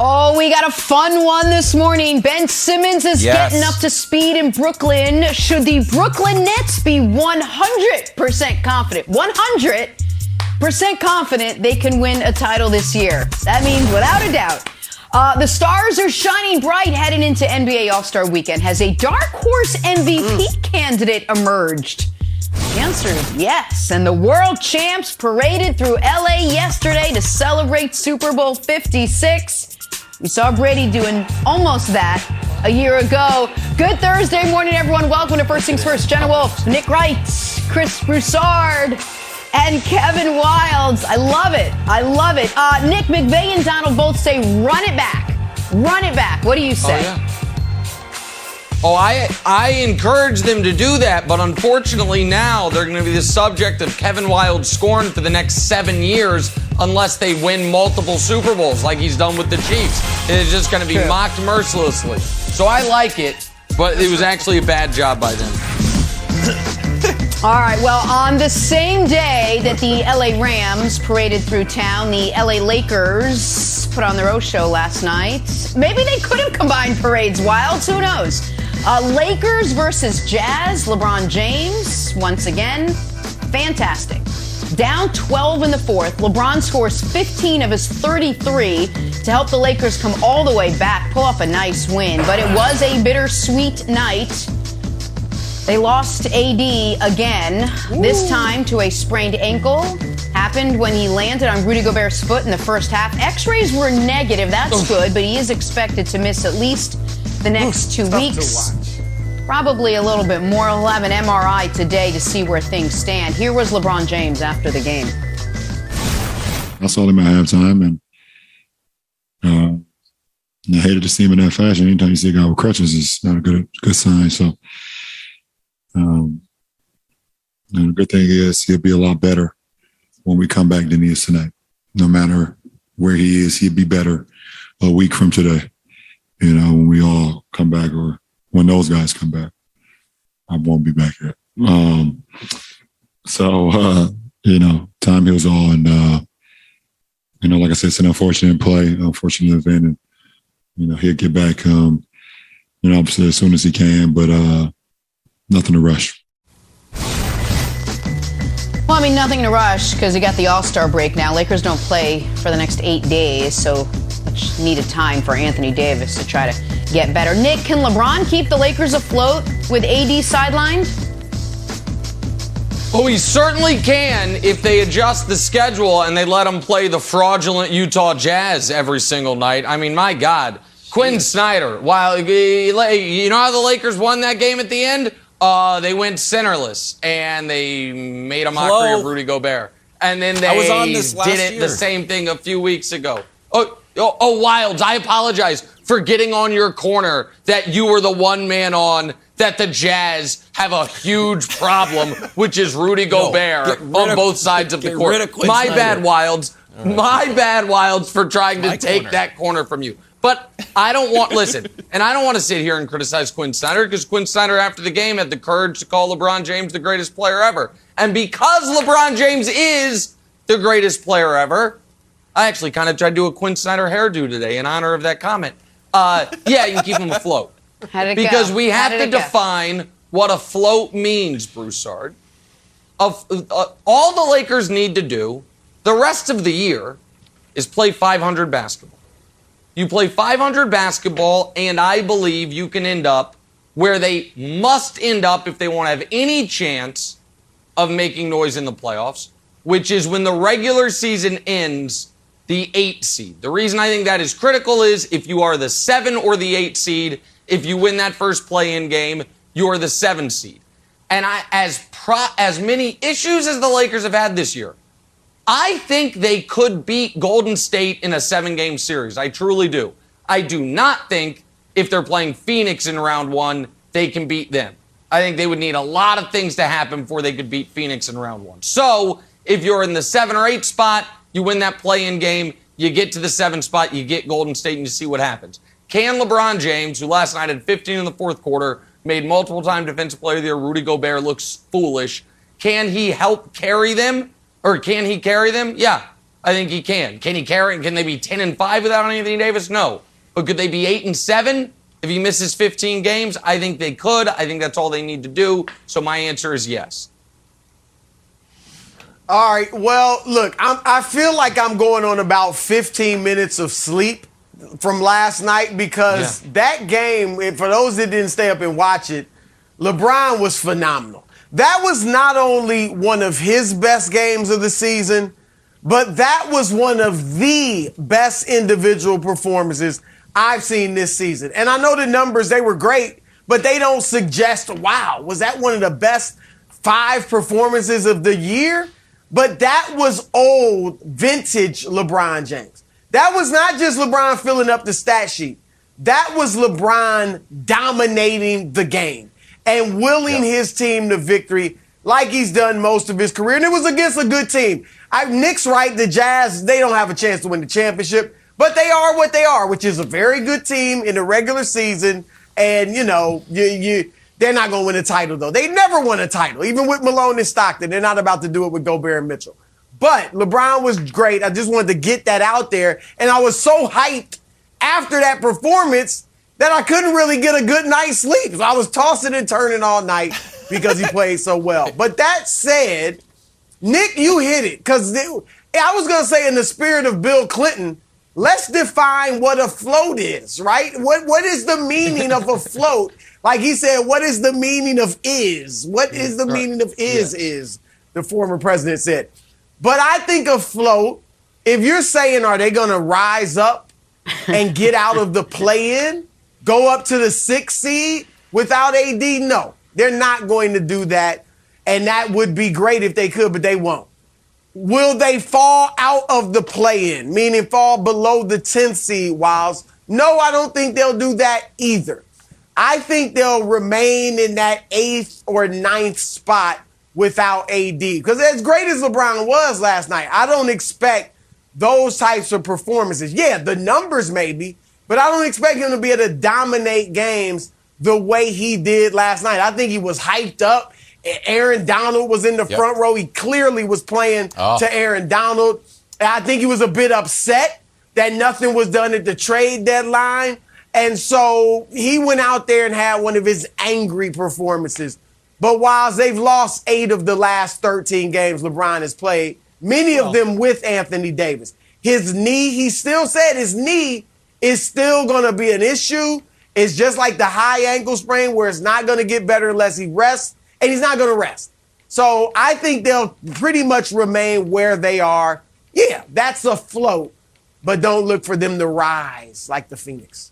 Oh, we got a fun one this morning. Ben Simmons is getting up to speed in Brooklyn. Should the Brooklyn Nets be 100% confident? 100% confident they can win a title this year. That means without a doubt. The stars are shining bright heading into NBA All-Star Weekend. Has a dark horse MVP candidate emerged? The answer is yes. And the world champs paraded through LA yesterday to celebrate Super Bowl 56. We saw Brady doing almost that a year ago. Good Thursday morning, everyone. Welcome to First Things First. Jenna Wolfe, Nick Wright, Chris Broussard, and Kevin Wildes. I love it. I love it. Nick, McVay and Donald both say run it back. Run it back. What do you say? I encourage them to do that, but unfortunately now they're going to be the subject of Kevin Wilde's scorn for the next 7 years unless they win multiple Super Bowls like he's done with the Chiefs. It's just going to be mocked mercilessly. So I like it, but it was actually a bad job by them. All right, well, on the same day that the LA Rams paraded through town, the LA Lakers put on their own show last night. Maybe they could have combined parades, Wildes, who knows? Lakers versus Jazz, LeBron James, once again, fantastic. Down 12 in the fourth, LeBron scores 15 of his 33 to help the Lakers come all the way back, pull off a nice win. But it was a bittersweet night. They lost AD again, this time to a sprained ankle. Happened when he landed on Rudy Gobert's foot in the first half. X-rays were negative, that's good, but he is expected to miss at least the next 2 weeks. Probably a little bit more. We'll have an MRI today to see where things stand. Here was LeBron James after the game. I saw him at halftime, and I hated to see him in that fashion. Anytime you see a guy with crutches, it's not a good sign. So, and the good thing is he'll be a lot better when we come back than he is tonight. No matter where he is, he'll be better a week from today. You know, when we all come back or when those guys come back, I won't be back here. Time heals all. And, like I said, it's an unfortunate play, unfortunate event. And, he'll get back, obviously as soon as he can, but nothing to rush. Well, I mean, nothing to rush because you got the All-Star break now. Lakers don't play for the next 8 days, so much needed time for Anthony Davis to try to get better. Nick, can LeBron keep the Lakers afloat with AD sidelined? Oh, he certainly can if they adjust the schedule and they let him play the fraudulent Utah Jazz every single night. I mean, my God. Quinn Snyder, you know how the Lakers won that game at the end? They went centerless, and they made a mockery of Rudy Gobert. And then they did the same thing a few weeks ago. Oh, Wildes, I apologize for getting on your corner that you were the one man on that the Jazz have a huge problem, which is Rudy Gobert on both sides of the court. My bad, Wildes. My bad, Wildes, for trying to take that corner from you. But I don't want to sit here and criticize Quinn Snyder because Quinn Snyder, after the game, had the courage to call LeBron James the greatest player ever. And because LeBron James is the greatest player ever, I actually kind of tried to do a Quinn Snyder hairdo today in honor of that comment. You can keep him afloat. Because we have to define what afloat means, Broussard. All the Lakers need to do the rest of the year is play 500 basketball. You play 500 basketball, and I believe you can end up where they must end up if they want to have any chance of making noise in the playoffs, which is when the regular season ends, the 8 seed. The reason I think that is critical is if you are the 7 or the 8 seed, if you win that first play-in game, you are the 7 seed. And as many issues as the Lakers have had this year, I think they could beat Golden State in a 7-game series. I truly do. I do not think if they're playing Phoenix in round 1, they can beat them. I think they would need a lot of things to happen before they could beat Phoenix in round 1. So if you're in the 7 or 8 spot, you win that play-in game, you get to the 7 spot, you get Golden State, and you see what happens. Can LeBron James, who last night had 15 in the fourth quarter, made multiple-time Defensive Player of the Year, Rudy Gobert looks foolish, can he help carry them? Or can he carry them? Yeah. I think he can. Can he carry it? Can they be 10-5 without Anthony Davis? No. But could they be 8-7 if he misses 15 games? I think they could. I think that's all they need to do. So my answer is yes. All right. Well, look, I feel like I'm going on about 15 minutes of sleep from last night because that game, for those that didn't stay up and watch it, LeBron was phenomenal. That was not only one of his best games of the season, but that was one of the best individual performances I've seen this season. And I know the numbers, they were great, but they don't suggest, wow, was that one of the best 5 performances of the year? But that was old, vintage LeBron James. That was not just LeBron filling up the stat sheet. That was LeBron dominating the game and willing his team to victory like he's done most of his career. And it was against a good team. Nick's right, the Jazz, they don't have a chance to win the championship, but they are what they are, which is a very good team in the regular season. And, you know, they're not going to win a title, though. They never won a title, even with Malone and Stockton. They're not about to do it with Gobert and Mitchell. But LeBron was great. I just wanted to get that out there. And I was so hyped after that performance that I couldn't really get a good night's sleep. So I was tossing and turning all night because he played so well. But that said, Nick, you hit it. Because I was going to say, in the spirit of Bill Clinton, let's define what a float is, right? What is the meaning of a float? Like he said, what is the meaning of is? What is the meaning of is, the former president said. But I think a float, if you're saying, are they going to rise up and get out of the play-in, go up to the 6th seed without AD? No, they're not going to do that. And that would be great if they could, but they won't. Will they fall out of the play-in, meaning fall below the 10th seed, Wiles? No, I don't think they'll do that either. I think they'll remain in that 8th or 9th spot without AD. Because as great as LeBron was last night, I don't expect those types of performances. Yeah, the numbers maybe, but I don't expect him to be able to dominate games the way he did last night. I think he was hyped up. Aaron Donald was in the front row. He clearly was playing to Aaron Donald. And I think he was a bit upset that nothing was done at the trade deadline. And so he went out there and had one of his angry performances. But while they've lost 8 of the last 13 games LeBron has played, many of them with Anthony Davis, his knee, he still said his knee is still going to be an issue. It's just like the high ankle sprain where it's not going to get better unless he rests, and he's not going to rest. So I think they'll pretty much remain where they are. Yeah, that's a float, but don't look for them to rise like the Phoenix.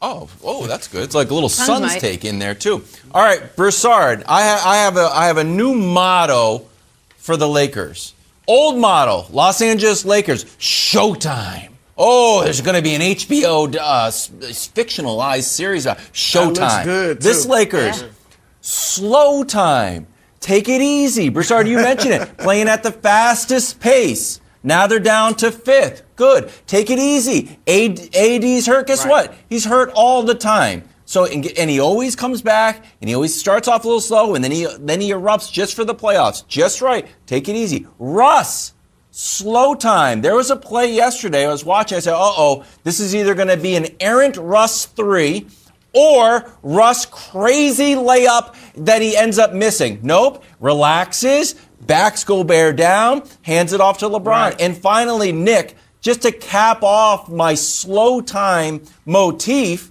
Oh, that's good. It's like a little Suns take in there, too. All right, Broussard, I have a new motto for the Lakers. Old motto, Los Angeles Lakers, Showtime. Oh, there's going to be an HBO fictionalized series, Showtime. That looks good, too. This Lakers, slow time. Take it easy. Broussard, you mentioned it. Playing at the fastest pace. Now they're down to 5th. Good. Take it easy. AD's hurt. Guess what? He's hurt all the time. So and he always comes back, and he always starts off a little slow, and then he erupts just for the playoffs. Just right. Take it easy. Russ, slow time. There was a play yesterday I was watching. I said, this is either going to be an errant Russ 3 or Russ crazy layup that he ends up missing. Nope. Relaxes. Backs Gobert down, hands it off to LeBron. Right. And finally, Nick, just to cap off my slow time motif,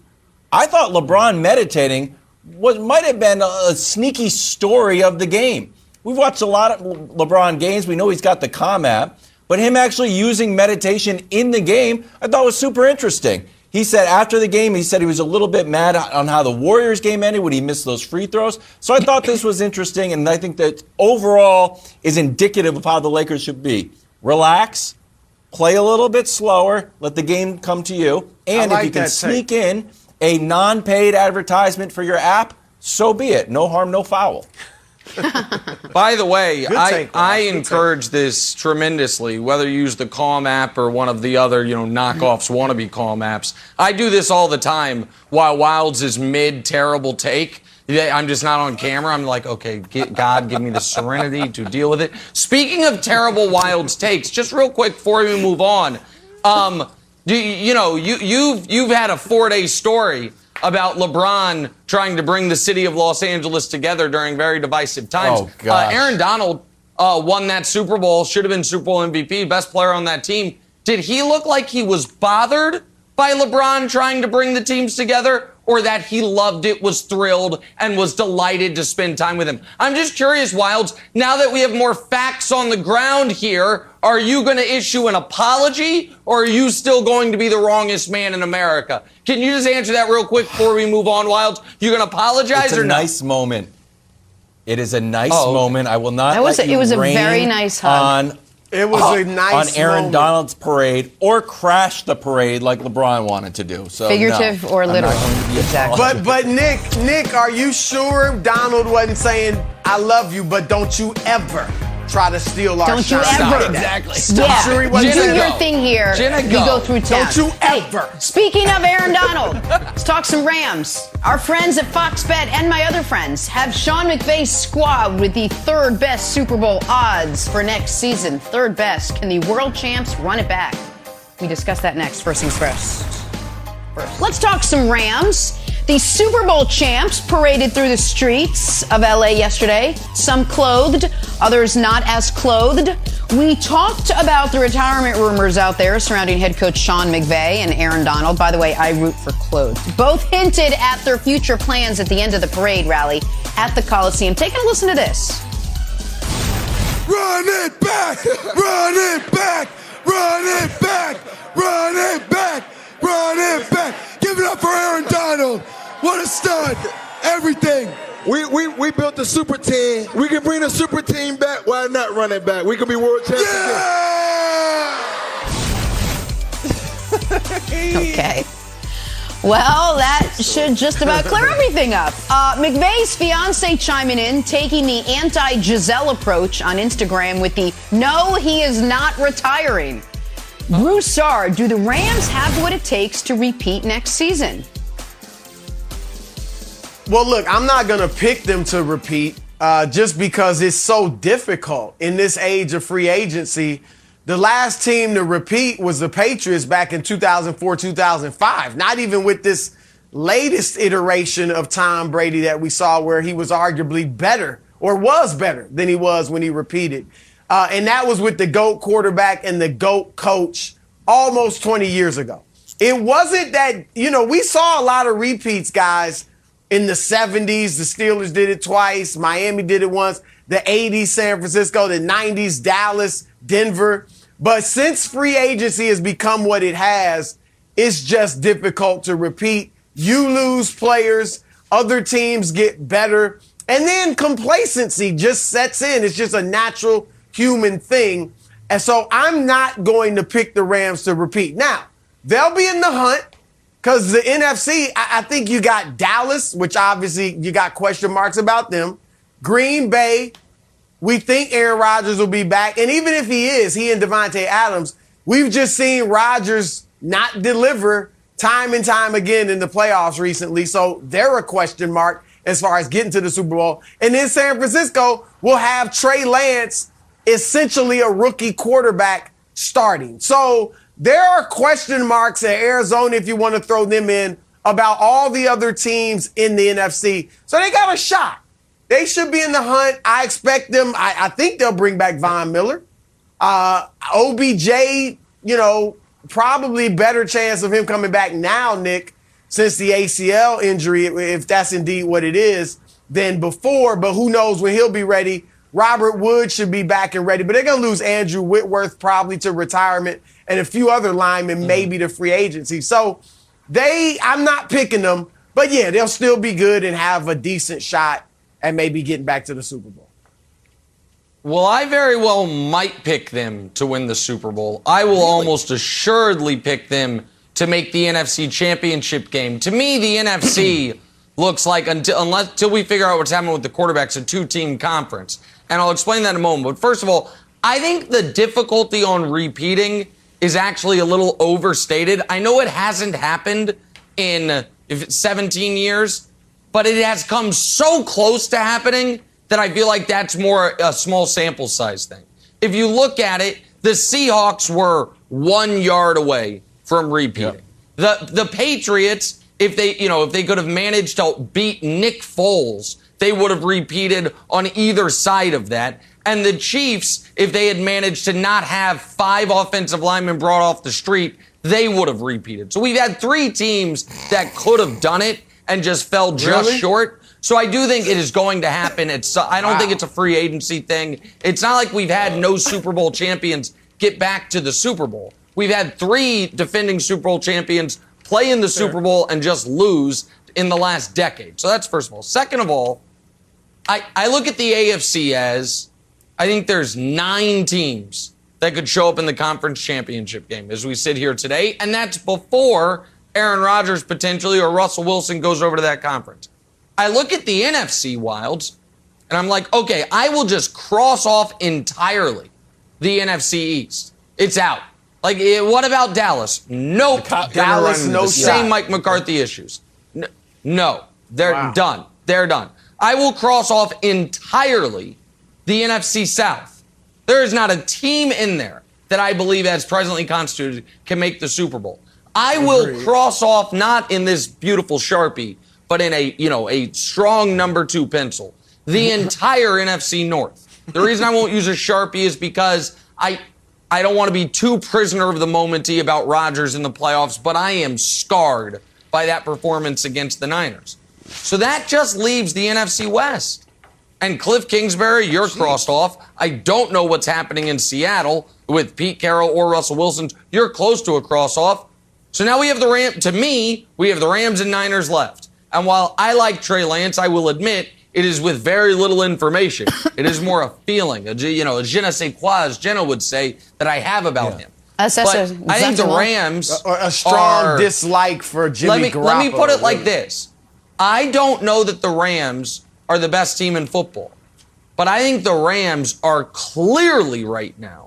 I thought LeBron meditating might have been a sneaky story of the game. We've watched a lot of LeBron games. We know he's got the Calm app. But him actually using meditation in the game, I thought was super interesting. He said after the game, he said he was a little bit mad on how the Warriors game ended when he missed those free throws. So I thought this was interesting, and I think that overall is indicative of how the Lakers should be. Relax, play a little bit slower, let the game come to you, and if you can sneak in a non-paid advertisement for your app, so be it. No harm, no foul. By the way, I encourage this tremendously, whether you use the Calm app or one of the other, knockoffs wannabe Calm apps. I do this all the time while Wilds is mid-terrible take. I'm just not on camera. I'm like, okay, God, give me the serenity to deal with it. Speaking of terrible Wilds takes, just real quick before we move on, you've had a 4-day story about LeBron trying to bring the city of Los Angeles together during very divisive times. Oh, gosh. Aaron Donald won that Super Bowl, should have been Super Bowl MVP, best player on that team. Did he look like he was bothered by LeBron trying to bring the teams together, or that he loved it, was thrilled, and was delighted to spend time with him? I'm just curious, Wilds, now that we have more facts on the ground here, are you going to issue an apology, or are you still going to be the wrongest man in America? Can you just answer that real quick before we move on, Wilds? You going to apologize or not? It's a nice moment. It is a nice moment. I will not It was let you a rain very nice hug. It was a nice on Aaron moment. Donald's parade or crash the parade like LeBron wanted to do. So Figurative or literal. Exactly. But Nick, are you sure Donald wasn't saying, I love you, but don't you ever try to steal our Don't you shine? ever. Exactly. Yeah, Sure he wasn't do saying your go. thing here. Jenna, You go. go through town. Don't you Hey, ever. speaking of Aaron Donald, let's talk some Rams. Our friends at Fox Bet and my other friends have Sean McVay's squad with the third best Super Bowl odds for next season. Third best. Can the world champs run it back? We discuss that next. First things first. Let's talk some Rams. The Super Bowl champs paraded through the streets of LA yesterday. Some clothed, others not as clothed. We talked about the retirement rumors out there surrounding head coach Sean McVay and Aaron Donald. By the way, I root for clothed. Both hinted at their future plans at the end of the parade rally at the Coliseum. Take a listen to this. Run it back! Run it back! Run it back! Run it back! Run it back! Give it up for Aaron Donald! What a stud! Everything! We built a super team. We can bring a super team back. Why not run it back? We can be world champions. Yeah! Okay. Well, that should just about clear everything up. McVay's fiance chiming in, taking the anti-Giselle approach on Instagram with the no, he is not retiring. Broussard, do the Rams have what it takes to repeat next season? Well, look, I'm not going to pick them to repeat just because it's so difficult in this age of free agency. The last team to repeat was the Patriots back in 2004, 2005. Not even with this latest iteration of Tom Brady that we saw where he was arguably better or was better than he was when he repeated. And that was with the GOAT quarterback and the GOAT coach almost 20 years ago. It wasn't that, we saw a lot of repeats, guys, in the 70s. The Steelers did it twice. Miami did it once. The 80s, San Francisco. The 90s, Dallas, Denver. But since free agency has become what it has, it's just difficult to repeat. You lose players. Other teams get better. And then complacency just sets in. It's just a natural human thing. And so I'm not going to pick the Rams to repeat. Now, they'll be in the hunt because the NFC, I think you got Dallas, which obviously you got question marks about them. Green Bay, we think Aaron Rodgers will be back. And even if he is, he and Devontae Adams, we've just seen Rodgers not deliver time and time again in the playoffs recently. So they're a question mark as far as getting to the Super Bowl. And then San Francisco will have Trey Lance, essentially a rookie quarterback, starting. So there are question marks at Arizona, if you want to throw them in, about all the other teams in the NFC. So they got a shot. They should be in the hunt. I expect them. I think they'll bring back Von Miller. OBJ, probably better chance of him coming back now, Nick, since the ACL injury, if that's indeed what it is, than before. But who knows when he'll be ready. Robert Wood should be back and ready. But they're going to lose Andrew Whitworth probably to retirement and a few other linemen maybe to free agency. So I'm not picking them. But, yeah, they'll still be good and have a decent shot and maybe getting back to the Super Bowl. Well, I very well might pick them to win the Super Bowl. I will almost assuredly pick them to make the NFC Championship game. To me, the NFC looks like, until we figure out what's happening with the quarterbacks, a two-team conference. And I'll explain that in a moment. But first of all, I think the difficulty on repeating is actually a little overstated. I know it hasn't happened in 17 years, but it has come so close to happening that I feel like that's more a small sample size thing. If you look at it, the Seahawks were 1 yard away from repeating. Yep. The Patriots, if they could have managed to beat Nick Foles, they would have repeated on either side of that. And the Chiefs, if they had managed to not have 5 offensive linemen brought off the street, they would have repeated. So we've had 3 teams that could have done it and just fell just short. So I do think it is going to happen. I don't think it's a free agency thing. It's not like we've had no Super Bowl champions get back to the Super Bowl. We've had 3 defending Super Bowl champions play in the Super Bowl and just lose in the last decade. So that's first of all. Second of all, I look at the AFC as I think there's 9 teams that could show up in the conference championship game as we sit here today, and that's before Aaron Rodgers potentially or Russell Wilson goes over to that conference. I look at the NFC Wilds, and I'm like, okay, I will just cross off entirely the NFC East. It's out. Like, what about Dallas? Nope. Dallas, no same Mike McCarthy issues. No, they're done. They're done. I will cross off entirely the NFC South. There is not a team in there that I believe as presently constituted can make the Super Bowl. I will cross off not in this beautiful Sharpie, but in a strong number 2 pencil, the entire NFC North. The reason I won't use a Sharpie is because I don't want to be too prisoner of the moment-y about Rodgers in the playoffs, but I am scarred by that performance against the Niners. So that just leaves the NFC West. And Cliff Kingsbury, you're crossed off. I don't know what's happening in Seattle with Pete Carroll or Russell Wilson. You're close to a cross-off. So now we have the Rams. To me, we have the Rams and Niners left. And while I like Trey Lance, I will admit it is with very little information. It is more a feeling, a je ne sais quoi, as Jenna would say, that I have about him. But I think the Rams a strong dislike for Jimmy Garoppolo. Let me put it like this. I don't know that the Rams are the best team in football, but I think the Rams are clearly right now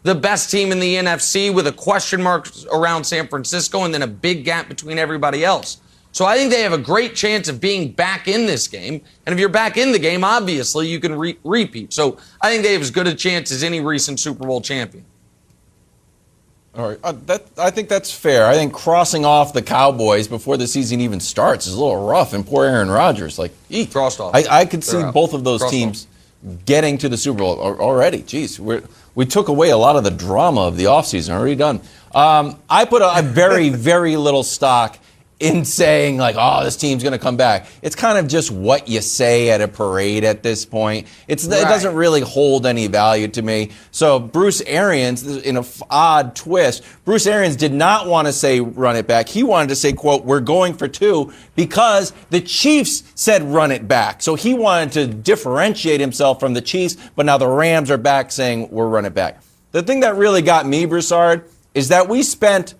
the best team in the NFC with a question mark around San Francisco and then a big gap between everybody else. So I think they have a great chance of being back in this game. And if you're back in the game, obviously you can repeat. So I think they have as good a chance as any recent Super Bowl champion. All right, I think that's fair. I think crossing off the Cowboys before the season even starts is a little rough. And poor Aaron Rodgers, crossed off. I could see both of those teams getting to the Super Bowl already. Jeez, we took away a lot of the drama of the offseason. Already done. I put a very, very little stock in saying, this team's going to come back. It's kind of just what you say at a parade at this point. It doesn't really hold any value to me. So Bruce Arians, in an odd twist, Bruce Arians did not want to say run it back. He wanted to say, quote, we're going for 2 because the Chiefs said run it back. So he wanted to differentiate himself from the Chiefs, but now the Rams are back saying we're run it back. The thing that really got me, Broussard, is that we spent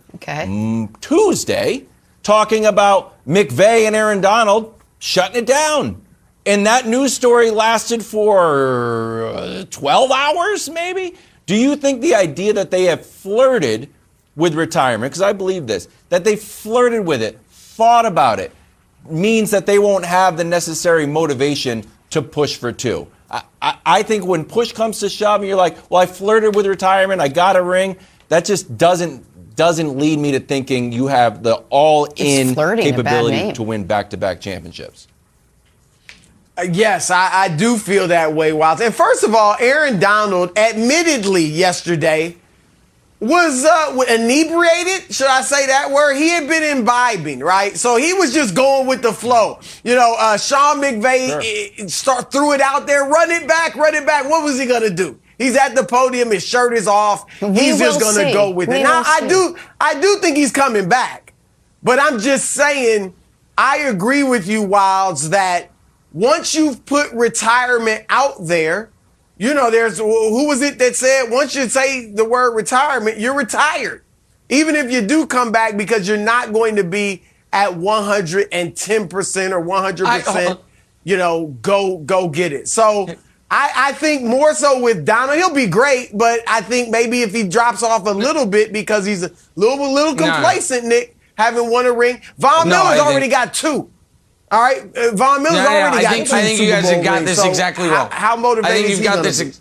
Tuesday talking about McVay and Aaron Donald shutting it down. And that news story lasted for 12 hours, maybe? Do you think the idea that they have flirted with retirement, because I believe this, that they flirted with it, thought about it, means that they won't have the necessary motivation to push for 2? I think when push comes to shove and you're like, well, I flirted with retirement, I got a ring, that just doesn't lead me to thinking you have the all-in capability to win back-to-back championships. Yes, I do feel that way, Wild. And first of all, Aaron Donald, admittedly yesterday, was inebriated. Should I say that word? He had been imbibing, right? So he was just going with the flow. Sean McVay threw it out there, run it back. What was he going to do? He's at the podium. His shirt is off. He's just going to go with it. Now, I do think he's coming back. But I'm just saying, I agree with you, Wilds, that once you've put retirement out there, there's, who was it that said, once you say the word retirement, you're retired. Even if you do come back, because you're not going to be at 110% or 100%, go get it. So I think more so with Donald, he'll be great, but I think maybe if he drops off a little bit because he's a little complacent, Nick, having won a ring. Von Miller's already got 2. All right, Von Miller's already got two I think you guys Super have Bowl got rings, this so exactly wrong. How motivated I think is you've he got gonna this. be?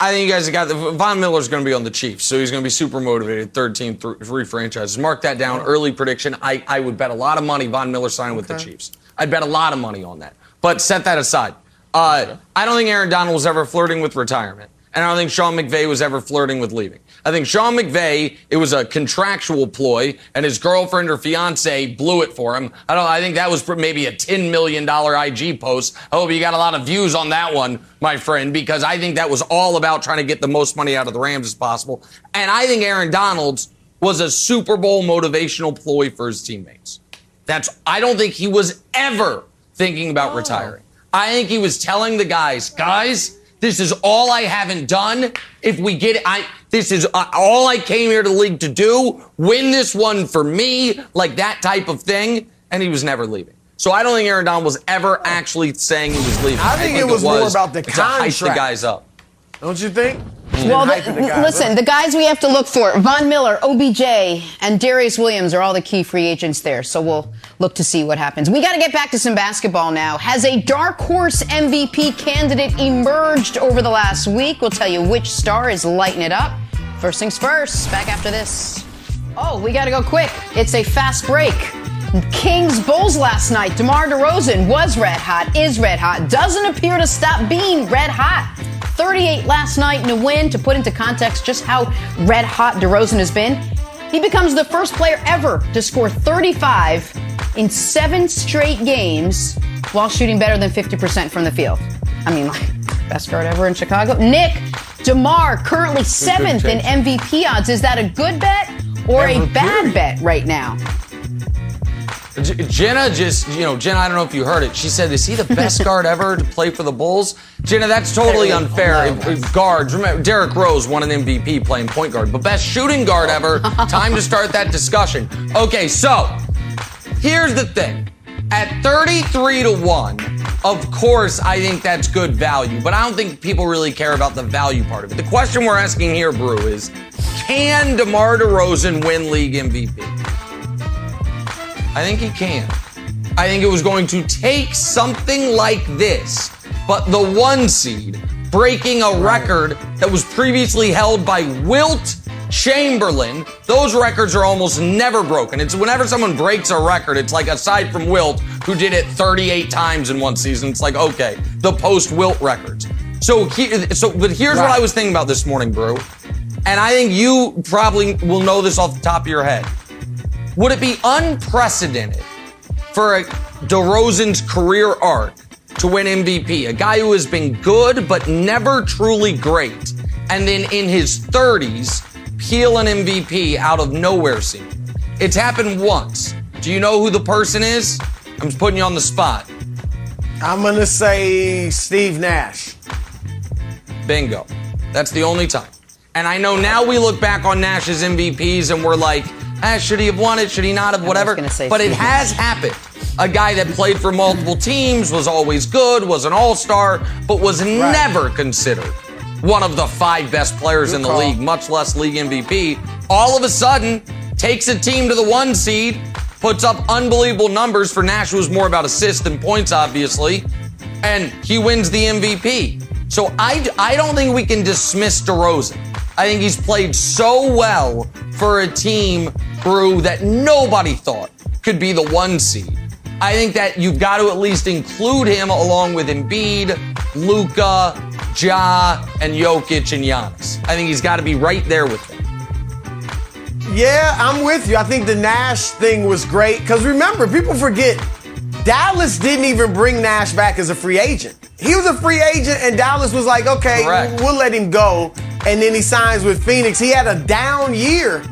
I think you guys have got Von Miller's going to be on the Chiefs, so he's going to be super motivated. Third team, three franchises. Mark that down. Early prediction. I would bet a lot of money Von Miller signed with the Chiefs. I'd bet a lot of money on that. But set that aside. I don't think Aaron Donald was ever flirting with retirement. And I don't think Sean McVay was ever flirting with leaving. I think Sean McVay, it was a contractual ploy, and his girlfriend or fiance blew it for him. I think that was maybe a $10 million IG post. I hope you got a lot of views on that one, my friend, because I think that was all about trying to get the most money out of the Rams as possible. And I think Aaron Donald was a Super Bowl motivational ploy for his teammates. I don't think he was ever thinking about retiring. I think he was telling the guys, this is all I haven't done. If we get it, this is all I came here to the league to do. Win this one for me, like that type of thing. And he was never leaving. So I don't think Aaron Donald was ever actually saying he was leaving. I think it was more about the to hype the contract. guys up. Don't you think? Well, the guys we have to look for, Von Miller, OBJ, and Darius Williams are all the key free agents there. So we'll look to see what happens. We got to get back to some basketball now. Has a dark horse MVP candidate emerged over the last week? We'll tell you which star is lighting it up. First things first, back after this. Oh, we got to go quick. It's a fast break. Kings Bulls last night. DeMar DeRozan was red hot, is red hot, doesn't appear to stop being red hot. 38 last night in a win. To put into context just how red hot DeRozan has been, he becomes the first player ever to score 35 in 7 straight games while shooting better than 50% from the field. I mean, best guard ever in Chicago. Nick, DeMar currently 7th in MVP odds. Is that a good bet or a bad bet right now? Jenna Jenna, I don't know if you heard it. She said, is he the best guard ever to play for the Bulls? Jenna, that's totally unfair. If guards, remember, Derrick Rose won an MVP playing point guard, but best shooting guard ever. Time to start that discussion. Okay, so here's the thing. At 33-1, of course, I think that's good value, but I don't think people really care about the value part of it. The question we're asking here, Brew, is can DeMar DeRozan win league MVP? I think he can. I think it was going to take something like this, but the 1 seed breaking a record that was previously held by Wilt Chamberlain. Those records are almost never broken. It's whenever someone breaks a record, it's like, aside from Wilt, who did it 38 times in one season, it's like, okay, the post-Wilt records. But here's what I was thinking about this morning, Brew, and I think you probably will know this off the top of your head. Would it be unprecedented for DeRozan's career arc to win MVP? A guy who has been good but never truly great, and then in his 30s, peel an MVP out of nowhere scene. It's happened once. Do you know who the person is? I'm just putting you on the spot. I'm going to say Steve Nash. Bingo. That's the only time. And I know now we look back on Nash's MVPs and we're like, should he have won it? Should he not have? Whatever. But it has happened. A guy that played for multiple teams, was always good, was an all-star, but was never considered one of the 5 best players in the league, much less league MVP. All of a sudden, takes a team to the 1 seed, puts up unbelievable numbers. For Nash, it was more about assists than points, obviously, and he wins the MVP. So I don't think we can dismiss DeRozan. I think he's played so well for a team, Brew, that nobody thought could be the 1 seed. I think that you've got to at least include him along with Embiid, Luka, Ja, and Jokic and Giannis. I think he's got to be right there with them. Yeah, I'm with you. I think the Nash thing was great because remember, people forget, Dallas didn't even bring Nash back as a free agent. He was a free agent and Dallas was like, okay, we'll let him go. And then he signs with Phoenix. He had a down year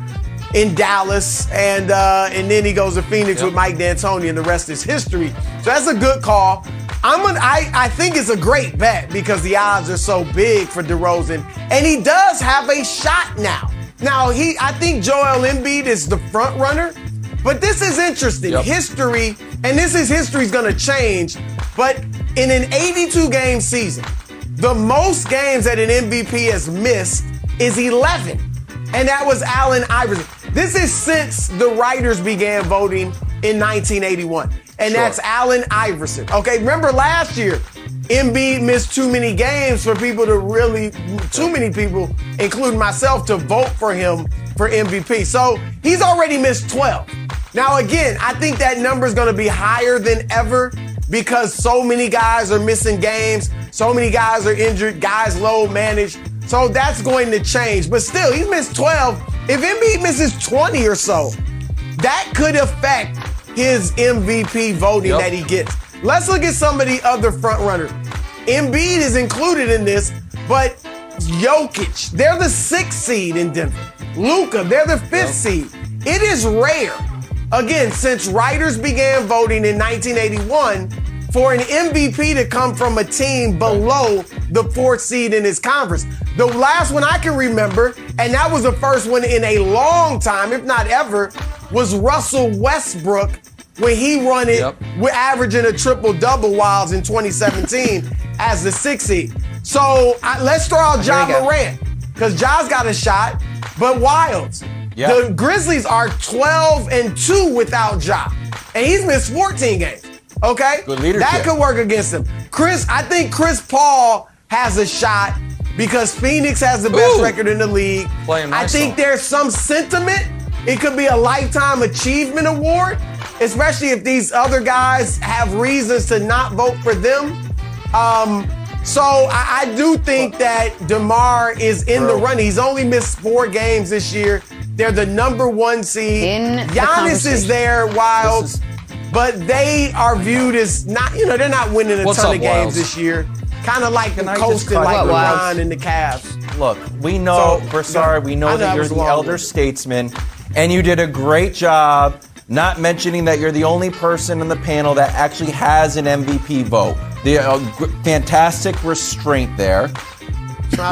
in Dallas, and then he goes to Phoenix with Mike D'Antoni, and the rest is history. So that's a good call. I think it's a great bet because the odds are so big for DeRozan, and he does have a shot now. Now, I think Joel Embiid is the front runner, but this is interesting. History, and history's going to change, but in an 82-game season, the most games that an MVP has missed is 11, and that was Allen Iverson. This is since the writers began voting in 1981. and Sure. that's Allen Iverson. Okay, remember last year, Embiid missed too many games for people to really, too many people, including myself, to vote for him for MVP. So he's already missed 12. Now, again, I think that number is going to be higher than ever because so many guys are missing games, so many guys are injured, guys load managed. So that's going to change. But still, he's missed 12. If Embiid misses 20 or so, that could affect his MVP voting that he gets. Let's look at some of the other front runners. Embiid is included in this, but Jokic, they're the 6th seed in Denver. Luka, they're the 5th seed. It is rare, again, since writers began voting in 1981, for an MVP to come from a team below the 4th seed in his conference. The last one I can remember, and that was the first one in a long time, if not ever, was Russell Westbrook when he won it, with averaging a triple-double Wilds in 2017 as the 6th seed. So let's throw out Ja Morant, because Ja's got a shot, but Wilds. The Grizzlies are 12-2 without Ja, and he's missed 14 games. Okay? Good leadership. That could work against him. I think Chris Paul has a shot because Phoenix has the best record in the league. I think there's some sentiment. It could be a lifetime achievement award, especially if these other guys have reasons to not vote for them. So I do think that DeMar is in the run. He's only missed 4 games this year. They're the number 1 seed. Giannis is there, Wilds. But they are viewed as not, they're not winning a ton of games this year. Kind of like the coasting like LeBron and the Cavs. Look, we know, Broussard, we know that you're the elder statesman, and you did a great job not mentioning that you're the only person on the panel that actually has an MVP vote. The fantastic restraint there.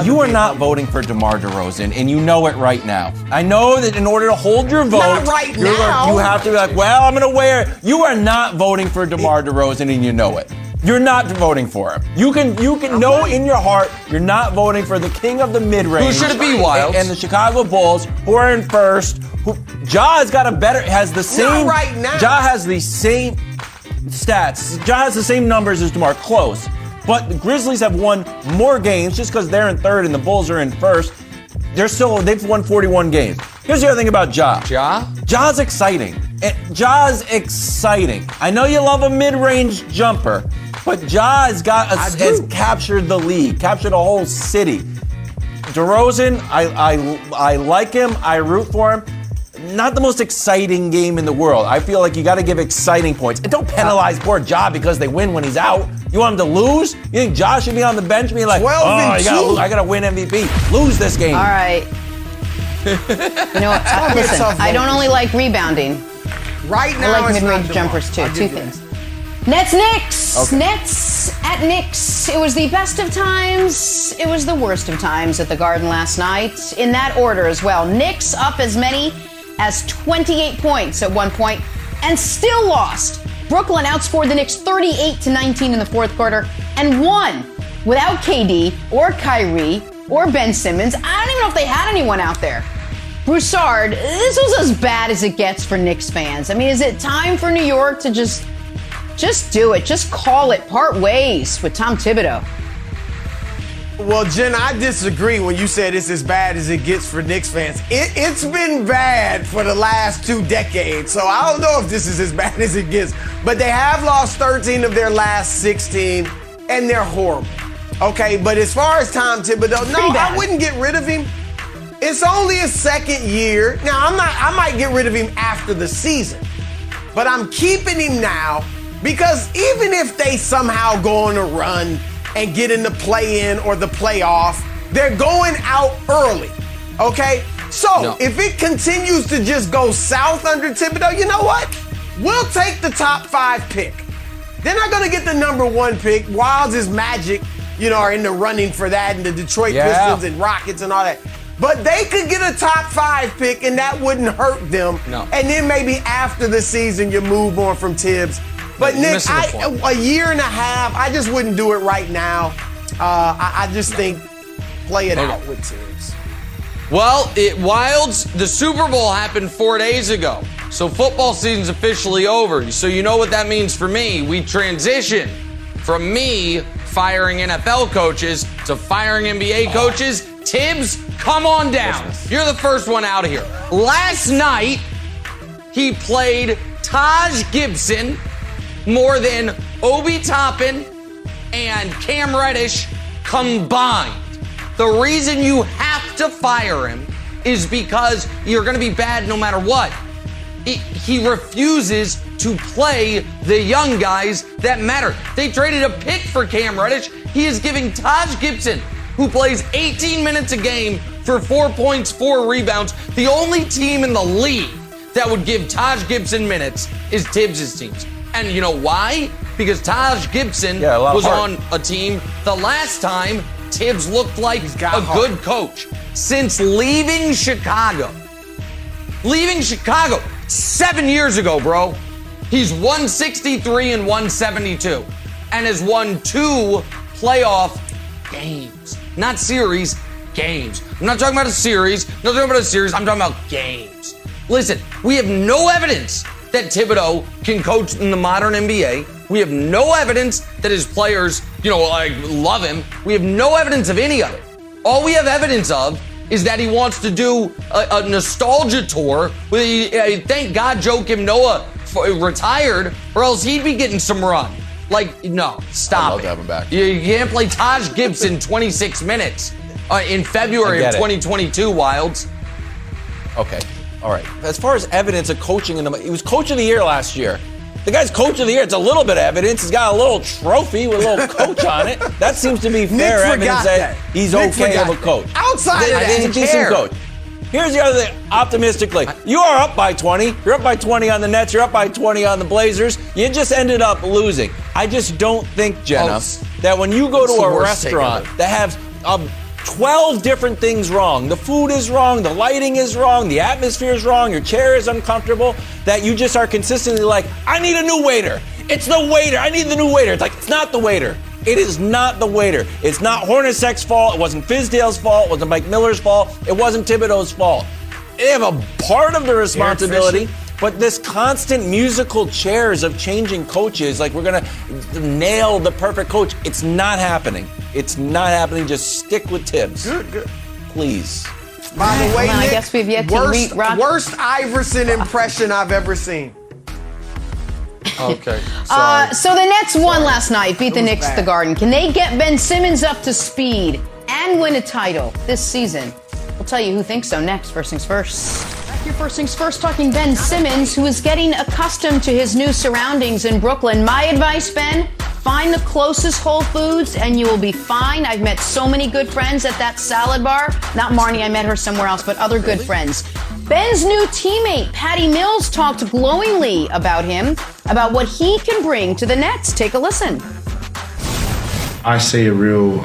You are not voting for DeMar DeRozan, and you know it right now. I know that in order to hold your vote, not right now. You have to be like, well, I'm going to wear it. You are not voting for DeMar DeRozan, and you know it. You're not voting for him. You can know in your heart you're not voting for the king of the mid-range. Who should it be, Wilds? And the Chicago Bulls, who are in first. Ja has the same. Not right now. Ja has the same stats. Ja has the same numbers as DeMar, close. But the Grizzlies have won more games just because they're in third and the Bulls are in first. They've won 41 games. Here's the other thing about Ja. Ja's exciting. Ja's exciting. I know you love a mid-range jumper, but Ja has captured the league, captured a whole city. DeRozan, I like him. I root for him. Not the most exciting game in the world. I feel like you got to give exciting points. And don't penalize poor Ja because they win when he's out. You want him to lose? You think Ja should be on the bench being like, I got to win MVP. Lose this game. All right. You know what? Listen, I don't only like rebounding. Right now, I like mid-range jumpers too. 2 things. Nets-Knicks. Okay. Nets at Knicks. It was the best of times. It was the worst of times at the Garden last night. In that order as well. Knicks up as many as 28 points at one point and still lost. Brooklyn outscored the Knicks 38-19 in the 4th quarter and won without KD or Kyrie or Ben Simmons. I don't even know if they had anyone out there. Broussard, this was as bad as it gets for Knicks fans. I mean, is it time for New York to just do it? Just call it, part ways with Tom Thibodeau. Well, Jen, I disagree when you said it's as bad as it gets for Knicks fans. It's been bad for the last 2 decades, so I don't know if this is as bad as it gets. But they have lost 13 of their last 16, and they're horrible. Okay, but as far as Tom Thibodeau, no, I wouldn't get rid of him. It's only his 2nd year. Now, I might get rid of him after the season, but I'm keeping him now because even if they somehow go on a run and get in the play-in or the playoff, they're going out early, okay? So if it continues to just go south under Thibodeau, you know what? We'll take the top 5 pick. They're not going to get the number 1 pick. Wilds is Magic, are in the running for that, and the Detroit Pistons and Rockets and all that. But they could get a top 5 pick, and that wouldn't hurt them. No. And then maybe after the season, you move on from Tibbs. But Nick, a year and a half, I just wouldn't do it right now. I just think play it out with Tibbs. Well, Wilds, the Super Bowl happened 4 days ago. So football season's officially over. So you know what that means for me. We transition from me firing NFL coaches to firing NBA coaches. Tibbs, come on down. You're the first one out of here. Last night, he played Taj Gibson more than Obi Toppin and Cam Reddish combined. The reason you have to fire him is because you're going to be bad no matter what. He refuses to play the young guys that matter. They traded a pick for Cam Reddish. He is giving Taj Gibson, who plays 18 minutes a game for 4 points, 4 rebounds. The only team in the league that would give Taj Gibson minutes is Tibbs' teams. And you know why? Because Taj Gibson was on a team the last time Tibbs looked like a good coach. Since leaving Chicago 7 years ago, bro, he's 163 and 172 and has won 2 playoff games. Not series, games. I'm not talking about a series. I'm talking about games. Listen, we have no evidence that Thibodeau can coach in the modern NBA. We have no evidence that his players, love him. We have no evidence of any of it. All we have evidence of is that he wants to do a nostalgia tour. Thank God Joakim Noah retired, or else he'd be getting some run. No, stop I'd love it. to have him back. You can't play Taj Gibson 26 minutes in February of 2022, Wilds. Okay, all right. As far as evidence of coaching, he was Coach of the Year last year. The guy's Coach of the Year. It's a little bit of evidence. He's got a little trophy with a little coach on it. That seems to be fair evidence that he's okay of a coach. Outside of that, he's a decent coach. Here's the other thing, optimistically. You are up by 20. You're up by 20 on the Nets. You're up by 20 on the Blazers. You just ended up losing. I just don't think, Jenna, that when you go to a restaurant that has 12 different things wrong, the food is wrong, the lighting is wrong, the atmosphere is wrong, your chair is uncomfortable, that you just are consistently like, I need a new waiter. It's the waiter. I need the new waiter. It's like, it's not the waiter. It is not the waiter. It's not Hornacek's fault. It wasn't Fizdale's fault. It wasn't Mike Miller's fault. It wasn't Thibodeau's fault. They have a part of the responsibility, but this constant musical chairs of changing coaches, like we're going to nail the perfect coach, it's not happening. It's not happening. Just stick with Tibbs. Good. Please. By the way, Nick, I guess we've yet to meet Roger. Worst Iverson impression I've ever seen. Okay. Sorry. So the Nets won last night, beat the Knicks at the Garden. Can they get Ben Simmons up to speed and win a title this season? We'll tell you who thinks so next. First things first. Back here, first things first, talking Ben Simmons, who is getting accustomed to his new surroundings in Brooklyn. My advice, Ben, find the closest Whole Foods and you will be fine. I've met so many good friends at that salad bar. Not Marnie, I met her somewhere else, but other good friends. Ben's new teammate, Patty Mills, talked glowingly about him, about what he can bring to the Nets. Take a listen. I see a real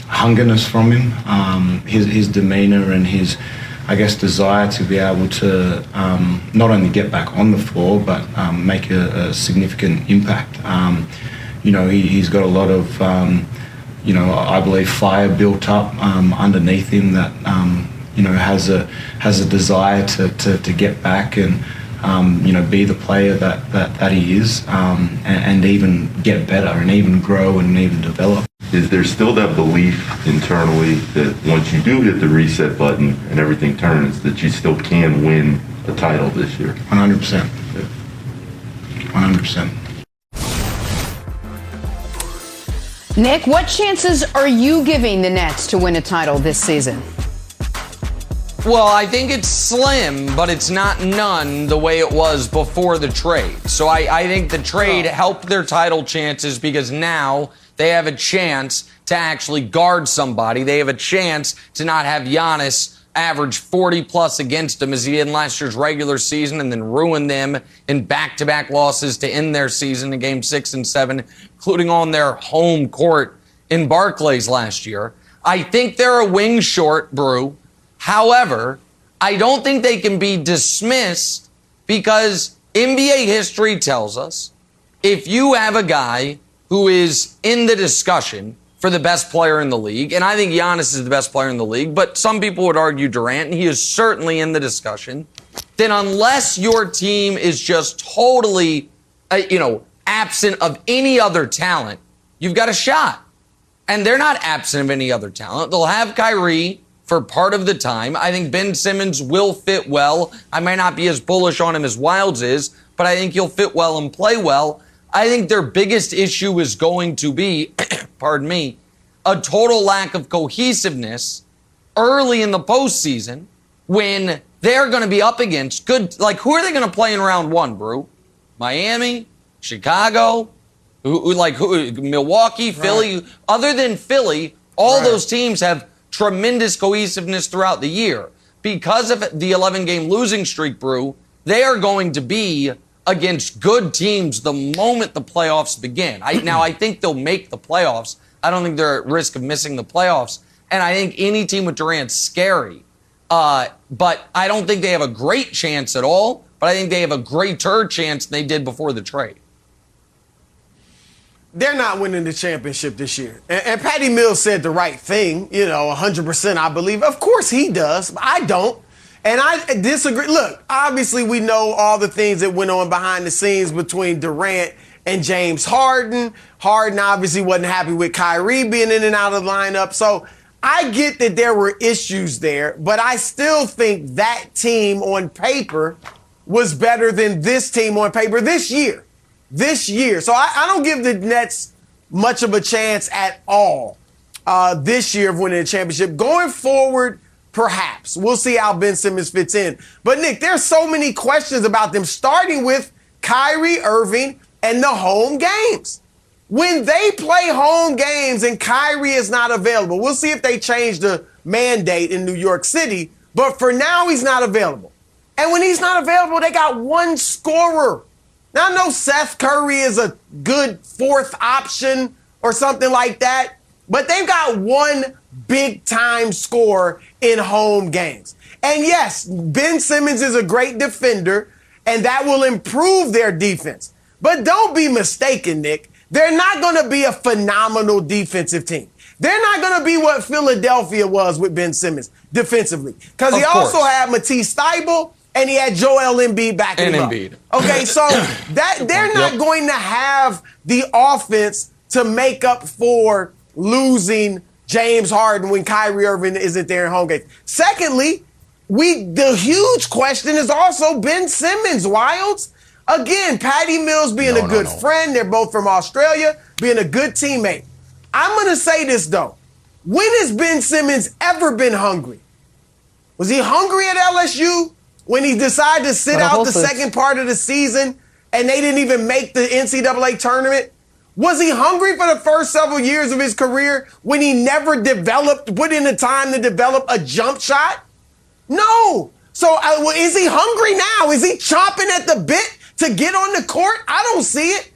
hungerness from him, his demeanor and his, I guess, desire to be able to not only get back on the floor, but make a significant impact. He's got a lot of, I believe, fire built up underneath him that, has a desire to get back and, be the player that he is, and even get better and even grow and even develop. Is there still that belief internally that once you do hit the reset button and everything turns, that you still can win a title this year? 100%. 100%. Nick, what chances are you giving the Nets to win a title this season? Well, I think it's slim, but it's not none the way it was before the trade. So I think the trade helped their title chances because now they have a chance to actually guard somebody. They have a chance to not have Giannis average 40-plus against them as he did in last year's regular season and then ruin them in back-to-back losses to end their season in Game 6 and 7, including on their home court in Barclays last year. I think they're a wing short, Brew. However, I don't think they can be dismissed because NBA history tells us if you have a guy who is in the discussion for the best player in the league, and I think Giannis is the best player in the league, but some people would argue Durant, and he is certainly in the discussion. then unless your team is just totally, absent of any other talent, you've got a shot. And they're not absent of any other talent. They'll have Kyrie for part of the time. I think Ben Simmons will fit well. I might not be as bullish on him as Wilds is, but I think he'll fit well and play well. I think their biggest issue is going to be, pardon me, a total lack of cohesiveness early in the postseason when they're going to be up against good, like, who are they going to play in round one, Brew? Miami, Chicago, Milwaukee, Philly. Right. Other than Philly, all those teams have tremendous cohesiveness throughout the year. Because of the 11-game losing streak, Brew, they are going to be against good teams the moment the playoffs begin. I think they'll make the playoffs. I don't think they're at risk of missing the playoffs. And I think any team with Durant's scary. But I don't think they have a great chance at all. But I think they have a greater chance than they did before the trade. They're not winning the championship this year. And Patty Mills said the right thing, 100% I believe. Of course he does, but I don't. And I disagree. Look, obviously we know all the things that went on behind the scenes between Durant and James Harden. Harden obviously wasn't happy with Kyrie being in and out of the lineup. So I get that there were issues there, but I still think that team on paper was better than this team on paper this year. So I don't give the Nets much of a chance at all this year of winning a championship. Going forward, perhaps. We'll see how Ben Simmons fits in. But, Nick, there's so many questions about them, starting with Kyrie Irving and the home games. When they play home games and Kyrie is not available, we'll see if they change the mandate in New York City. But for now, he's not available. And when he's not available, they got one scorer. Now, I know Seth Curry is a good fourth option or something like that, but they've got one big-time scorer in home games. And yes, Ben Simmons is a great defender, and that will improve their defense. But don't be mistaken, Nick. They're not going to be a phenomenal defensive team. They're not going to be what Philadelphia was with Ben Simmons defensively. Because he also had Matisse Thybulle, and he had Joel Embiid backing him up. Okay, so that they're not going to have the offense to make up for losing James Harden when Kyrie Irving isn't there in home games. Secondly, the huge question is also Ben Simmons, Wilds. Again, Patty Mills being a good friend. They're both from Australia, being a good teammate. I'm going to say this, though. When has Ben Simmons ever been hungry? Was he hungry at LSU? When he decided to sit out the second part of the season and they didn't even make the NCAA tournament? Was he hungry for the first several years of his career when he never put in the time to develop a jump shot? No. So is he hungry now? Is he chomping at the bit to get on the court? I don't see it.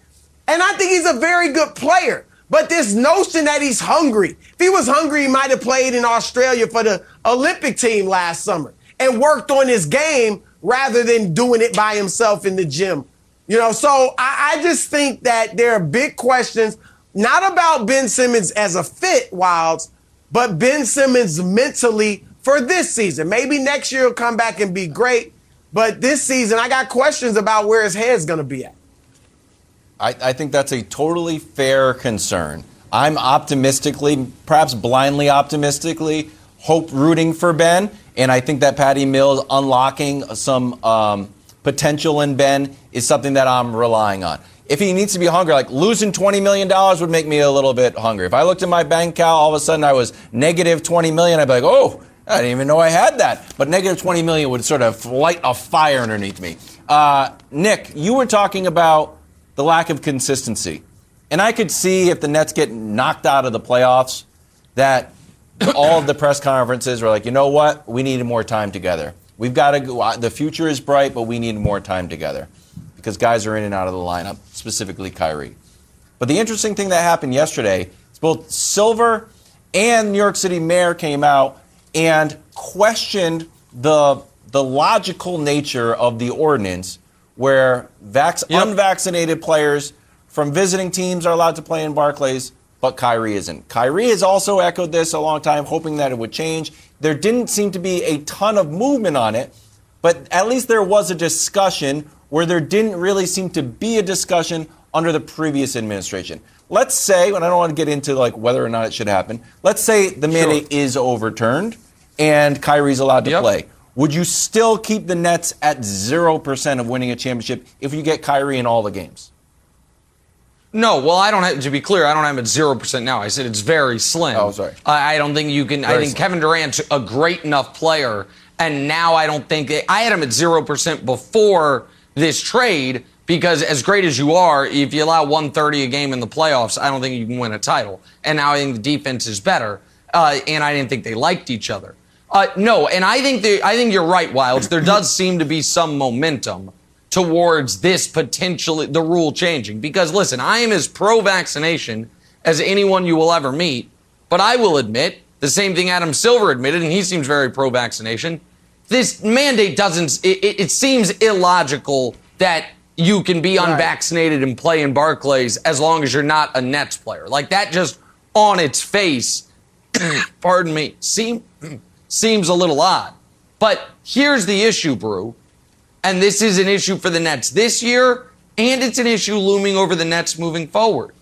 And I think he's a very good player. But this notion that he's hungry, if he was hungry, he might have played in Australia for the Olympic team last summer and worked on his game rather than doing it by himself in the gym. So I just think that there are big questions, not about Ben Simmons as a fit, Wilds, but Ben Simmons mentally for this season. Maybe next year he'll come back and be great, but this season I got questions about where his head's going to be at. I think that's a totally fair concern. I'm optimistically, perhaps blindly optimistically, rooting for Ben. And I think that Patty Mills unlocking some potential in Ben is something that I'm relying on. If he needs to be hungry, like losing $20 million would make me a little bit hungry. If I looked at my bank account, all of a sudden I was negative $20 million, I'd be like, oh, I didn't even know I had that. But negative $20 million would sort of light a fire underneath me. Nick, you were talking about the lack of consistency. And I could see if the Nets get knocked out of the playoffs that all of the press conferences were like, you know what? We needed more time together. We've got to go. The future is bright, but we need more time together because guys are in and out of the lineup, specifically Kyrie. But the interesting thing that happened yesterday is both Silver and New York City Mayor came out and questioned the logical nature of the ordinance where unvaccinated players from visiting teams are allowed to play in Barclays, but Kyrie isn't. Kyrie has also echoed this a long time, hoping that it would change. There didn't seem to be a ton of movement on it, but at least there was a discussion where there didn't really seem to be a discussion under the previous administration. Let's say, and I don't want to get into like whether or not it should happen, let's say the mandate is overturned and Kyrie's allowed to play. Would you still keep the Nets at 0% of winning a championship if you get Kyrie in all the games? No, well, I don't have, to be clear, I don't have it 0% now. I said it's very slim. Oh, sorry. I don't think you can, I think Kevin Durant's a great enough player, and now I don't think, I had him at 0% before this trade, because as great as you are, if you allow 130 a game in the playoffs, I don't think you can win a title. And now I think the defense is better, and I didn't think they liked each other. No, and I think you're right, Wilds. There does seem to be some momentum towards this potentially, the rule changing. Because listen, I am as pro-vaccination as anyone you will ever meet, but I will admit, the same thing Adam Silver admitted, and he seems very pro-vaccination, this mandate doesn't, it seems illogical that you can be unvaccinated and play in Barclays as long as you're not a Nets player. Like that just on its face, pardon me, seems a little odd. But here's the issue, Brew. And this is an issue for the Nets this year, and it's an issue looming over the Nets moving forward.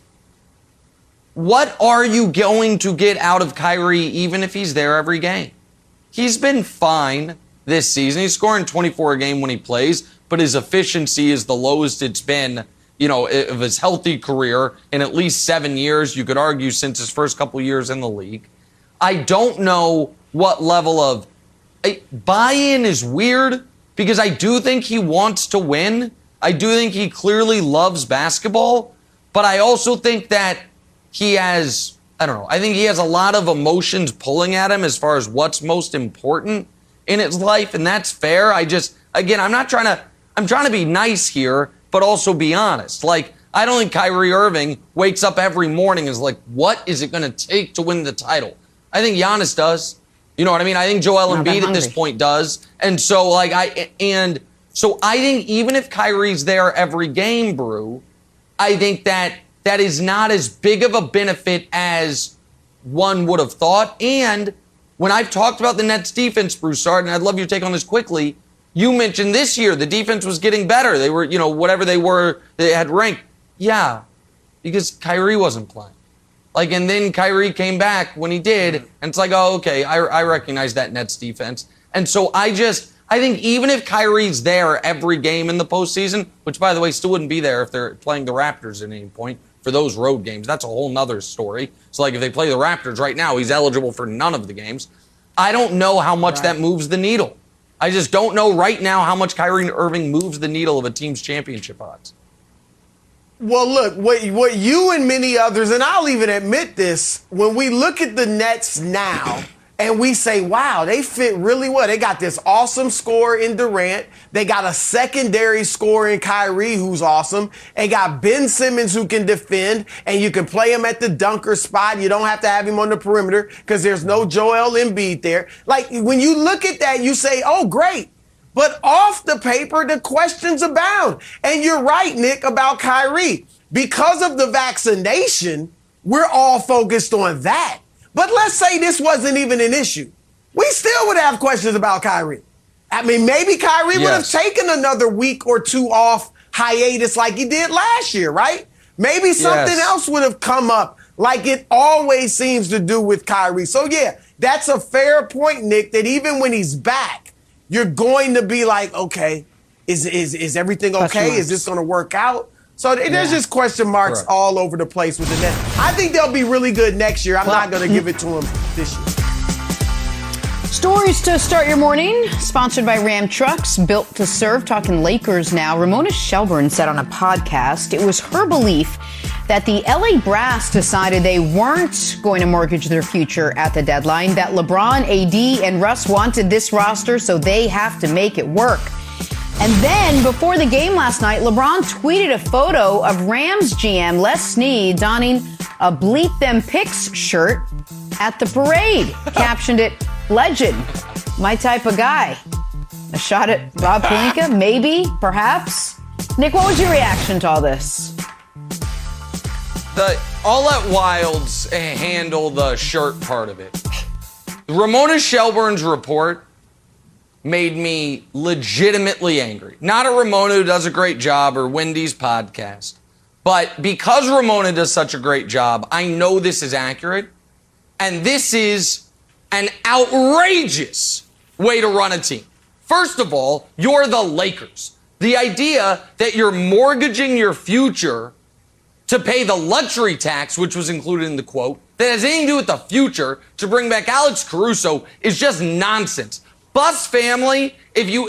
What are you going to get out of Kyrie even if he's there every game? He's been fine this season. He's scoring 24 a game when he plays, but his efficiency is the lowest it's been, of his healthy career in at least 7 years. You could argue since his first couple years in the league. I don't know what level of buy-in is weird, because I do think he wants to win. I do think he clearly loves basketball, but I also think that he has, I think he has a lot of emotions pulling at him as far as what's most important in his life, and that's fair. I'm trying to be nice here, but also be honest. Like, I don't think Kyrie Irving wakes up every morning and is like, what is it going to take to win the title? I think Giannis does. You know what I mean? I think Joel Embiid at this point does. And so, I think even if Kyrie's there every game, Brew, I think that is not as big of a benefit as one would have thought. And when I've talked about the Nets defense, Broussard, and I'd love your take on this quickly, you mentioned this year the defense was getting better. They were, whatever they were, they had ranked. Yeah, because Kyrie wasn't playing. And then Kyrie came back when he did, and it's like, oh, okay, I recognize that Nets defense. And so I think even if Kyrie's there every game in the postseason, which, by the way, still wouldn't be there if they're playing the Raptors at any point for those road games. That's a whole nother story. So, if they play the Raptors right now, he's eligible for none of the games. I don't know how much that moves the needle. I just don't know right now how much Kyrie Irving moves the needle of a team's championship odds. Well, look, what you and many others, and I'll even admit this, when we look at the Nets now and we say, wow, they fit really well. They got this awesome scorer in Durant. They got a secondary scorer in Kyrie who's awesome. And got Ben Simmons who can defend, and you can play him at the dunker spot. You don't have to have him on the perimeter because there's no Joel Embiid there. When you look at that, you say, oh, great. But off the paper, the questions abound. And you're right, Nick, about Kyrie. Because of the vaccination, we're all focused on that. But let's say this wasn't even an issue. We still would have questions about Kyrie. I mean, maybe Kyrie would have taken another week or two off hiatus like he did last year, right? Maybe something else would have come up like it always seems to do with Kyrie. So, yeah, that's a fair point, Nick, that even when he's back, you're going to be like, okay, is everything okay? Is this going to work out? So there's just question marks all over the place with the Nets. I think they'll be really good next year. I'm not going to give it to them this year. Stories to start your morning, sponsored by Ram Trucks, built to serve. Talking Lakers now. Ramona Shelburne said on a podcast it was her belief that the LA Brass decided they weren't going to mortgage their future at the deadline, that LeBron, AD, and Russ wanted this roster, so they have to make it work. And then, before the game last night, LeBron tweeted a photo of Rams GM Les Snead donning a Bleep Them Picks shirt at the parade. Captioned it, legend, my type of guy. A shot at Rob Pelinka, maybe, perhaps. Nick, what was your reaction to all this? I'll let Wilds handle the shirt part of it. Ramona Shelburne's report made me legitimately angry. Not a Ramona who does a great job or Wendy's podcast, but because Ramona does such a great job, I know this is accurate, and this is an outrageous way to run a team. First of all, you're the Lakers. The idea that you're mortgaging your future to pay the luxury tax, which was included in the quote, that has anything to do with the future, to bring back Alex Caruso is just nonsense. Bus family, if you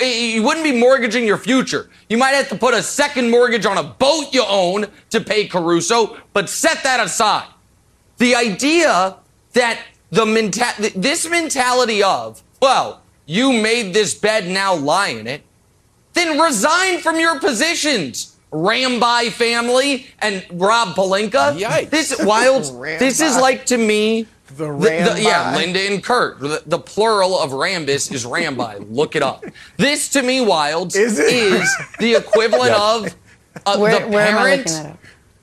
wouldn't be mortgaging your future. You might have to put a second mortgage on a boat you own to pay Caruso, but set that aside. The idea that this mentality of, well, you made this bed, now lie in it, then resign from your positions. Ramby family and Rob Pelinka. Yikes. This is like, to me, Ramby. Linda and Kurt. The plural of Rambus is Ramby. Look it up. This, to me, Wilds, is the equivalent of Where the am I looking parent that up?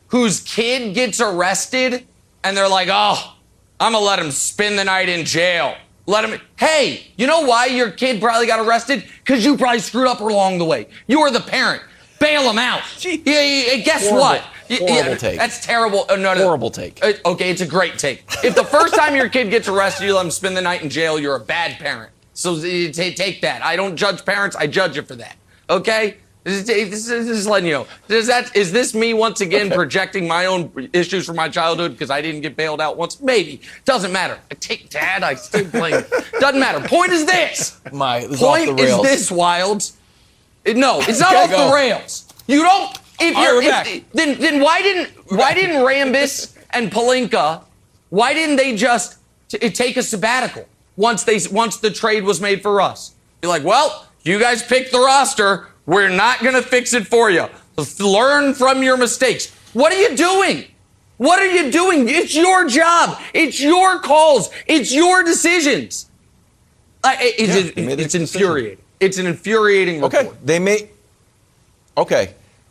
whose kid gets arrested and they're like, oh, I'm going to let him spend the night in jail. Let him. Hey, you know why your kid probably got arrested? Because you probably screwed up along the way. You were the parent. Bail him out. Guess what? Horrible take. That's terrible. No. Horrible take. Okay, it's a great take. If the first time your kid gets arrested, you let him spend the night in jail, you're a bad parent. So take that. I don't judge parents. I judge you for that. Okay? This is letting you know. Is this me once again projecting my own issues from my childhood because I didn't get bailed out once? Maybe. Doesn't matter. I take Dad. I still blame. Doesn't matter. Point is this. This is Point off the is rails. this, Wilds. No, it's not off the rails. You don't. Then why didn't Rambus and Pelinka? Why didn't they just take a sabbatical once the trade was made for us? You're like, well, you guys picked the roster. We're not gonna fix it for you. Learn from your mistakes. What are you doing? What are you doing? It's your job. It's your calls. It's your decisions. It's infuriating. It's an infuriating report.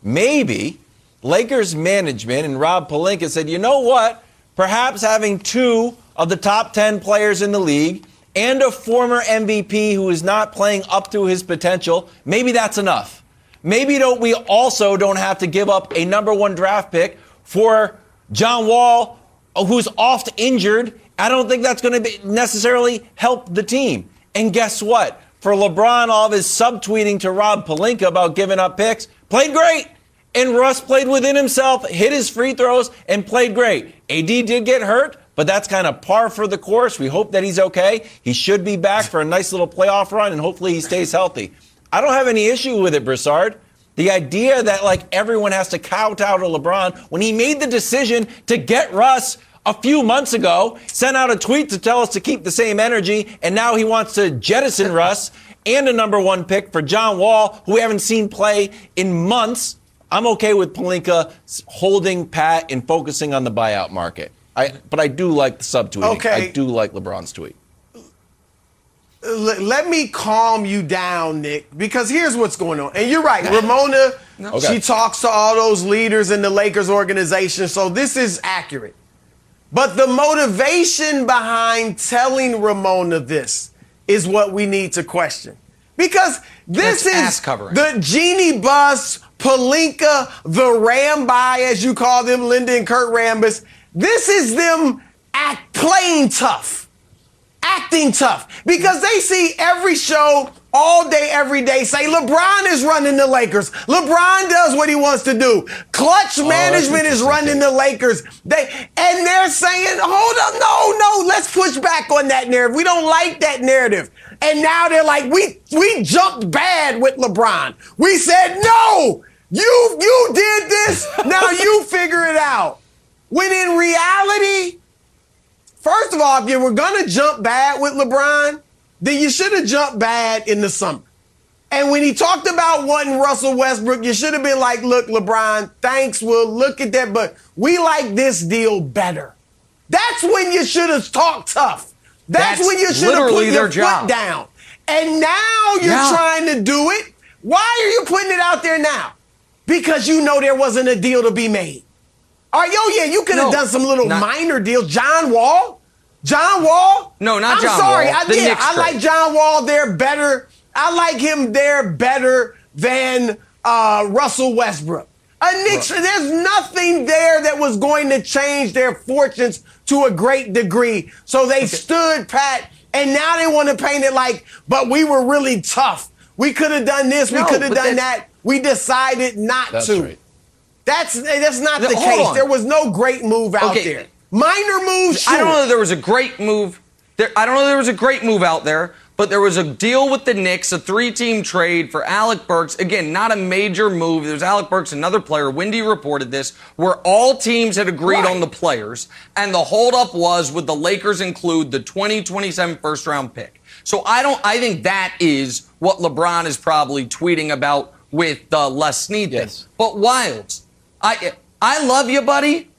Maybe Lakers management and Rob Pelinka said, you know what? Perhaps having 2 of the top 10 players in the league and a former MVP who is not playing up to his potential, maybe that's enough. Maybe we also don't have to give up a number 1 draft pick for John Wall, who's oft injured. I don't think that's going to necessarily help the team. And guess what? For LeBron, all of his subtweeting to Rob Pelinka about giving up picks, played great. And Russ played within himself, hit his free throws, and played great. AD did get hurt, but that's kind of par for the course. We hope that he's okay. He should be back for a nice little playoff run, and hopefully he stays healthy. I don't have any issue with it, Broussard. The idea that everyone has to kowtow to LeBron when he made the decision to get Russ a few months ago, sent out a tweet to tell us to keep the same energy, and now he wants to jettison Russ and a number 1 pick for John Wall, who we haven't seen play in months. I'm okay with Pelinka holding pat and focusing on the buyout market. But I do like the subtweeting. Okay. I do like LeBron's tweet. Let me calm you down, Nick, because here's what's going on. And you're right, Ramona, she talks to all those leaders in the Lakers organization, so this is accurate. But the motivation behind telling Ramona this is what we need to question. Because this is the Genie Bus, Pelinka, the Ramby, as you call them, Linda and Kurt Rambis. This is them playing tough, acting tough. Because they see every show, all day, every day, say LeBron is running the Lakers. LeBron does what he wants to do. Clutch management is running the Lakers. And they're saying, hold on, no, let's push back on that narrative. We don't like that narrative. And now they're like, we jumped bad with LeBron. We said, no, you did this. Now you figure it out. When in reality, first of all, if you were going to jump bad with LeBron, then you should have jumped bad in the summer. And when he talked about wanting Russell Westbrook, you should have been like, look, LeBron, thanks, we'll look at that, but we like this deal better. That's when you should have talked tough. That's when you should have put your foot down. And now you're trying to do it. Why are you putting it out there now? Because you know there wasn't a deal to be made. You could have done some little minor deals. John Wall? No, not John Wall. I like John Wall there better I like him there better than Russell Westbrook. There's nothing there that was going to change their fortunes to a great degree. So they stood pat, and now they want to paint it like, but we were really tough. We could have done this. We could have done that. We decided not to. Right. That's not the case. There was no great move out there. Minor moves, sure. I don't know that there was a great move. I don't know there was a great move out there, but there was a deal with the Knicks, a 3-team trade for Alec Burks. Again, not a major move. There's Alec Burks, another player. Wendy reported this, where all teams had agreed on the players, and the holdup was would the Lakers include the 2027 first-round pick. So I think that is what LeBron is probably tweeting about with the Les Snead thing. Yes. But Wildes, I love you, buddy,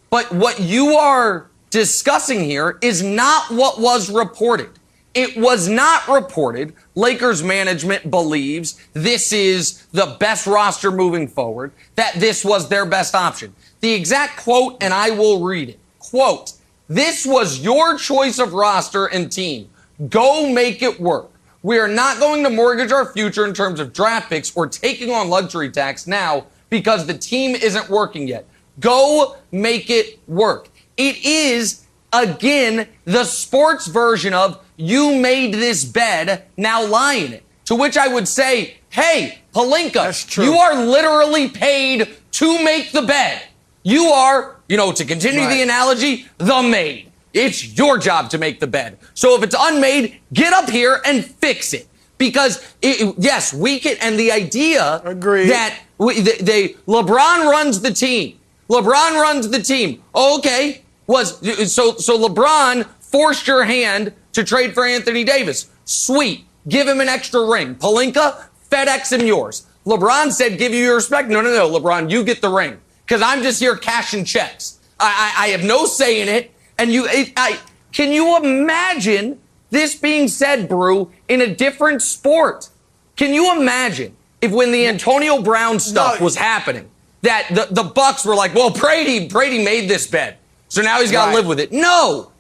but what you are discussing here is not what was reported. It was not reported. Lakers management believes this is the best roster moving forward, that this was their best option. The exact quote, and I will read it. Quote, "This was your choice of roster and team. Go make it work. We are not going to mortgage our future in terms of draft picks or taking on luxury tax now because the team isn't working yet. Go make it work." It is, again, the sports version of you made this bed, now lie in it. To which I would say, hey, Pelinka, you are literally paid to make the bed. You are, to continue the analogy, the maid. It's your job to make the bed. So if it's unmade, get up here and fix it. Because, yes, we can, and the idea that LeBron runs the team. LeBron runs the team. Oh, okay. So LeBron forced your hand to trade for Anthony Davis. Sweet. Give him an extra ring. Pelinka, FedEx him yours. LeBron said, give you your respect. No, LeBron, you get the ring. Because I'm just here cashing checks. I have no say in it. And can you imagine this being said, Brew, in a different sport? Can you imagine if when the Antonio Brown stuff was happening, that the Bucks were like, well, Brady made this bed, so now he's got to live with it. No,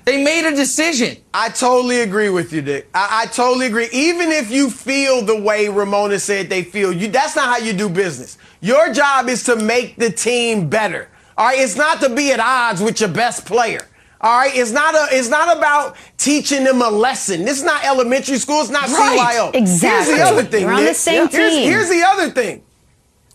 they made a decision. I totally agree with you, Dick. I totally agree. Even if you feel the way Ramona said they feel, that's not how you do business. Your job is to make the team better. All right, it's not to be at odds with your best player. All right, it's not about teaching them a lesson. This is not elementary school. It's not CYO. Exactly. Here's the other thing. You're on the same team. Here's the other thing.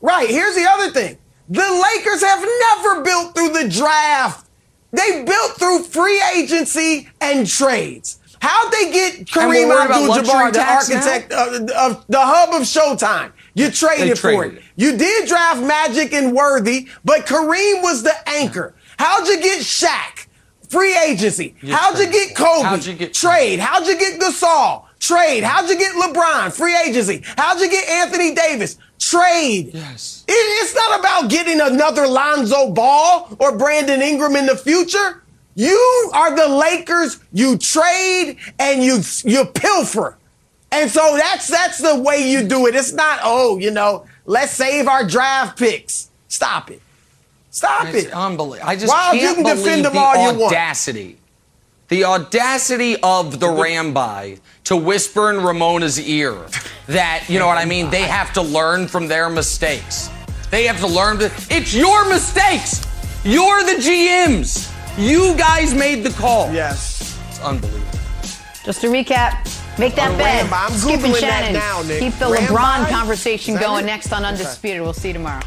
Right, here's the other thing. The Lakers have never built through the draft. They built through free agency and trades. How'd they get Kareem Abdul-Jabbar, the architect of the hub of Showtime? You traded for it. You did draft Magic and Worthy, but Kareem was the anchor. How'd you get Shaq? Free agency. How'd you get Kobe? How'd you get trade? How'd you get Gasol? Trade. How'd you get LeBron? Free agency. How'd you get Anthony Davis? Trade. Yes. It's not about getting another Lonzo Ball or Brandon Ingram in the future. You are the Lakers. You trade and you pilfer. And so that's the way you do it. It's not, let's save our draft picks. Stop it. It's unbelievable. I just can't believe the audacity. The audacity of the Rambi to whisper in Ramona's ear that, you know what I mean, they have to learn from their mistakes. They have to learn. It's your mistakes. You're the GMs. You guys made the call. Yes. It's unbelievable. Just to recap, make that bed. I'm Skip and Googling Shannon. that now, Nick. Keep the Rambi? LeBron conversation going next on Undisputed. We'll see you tomorrow.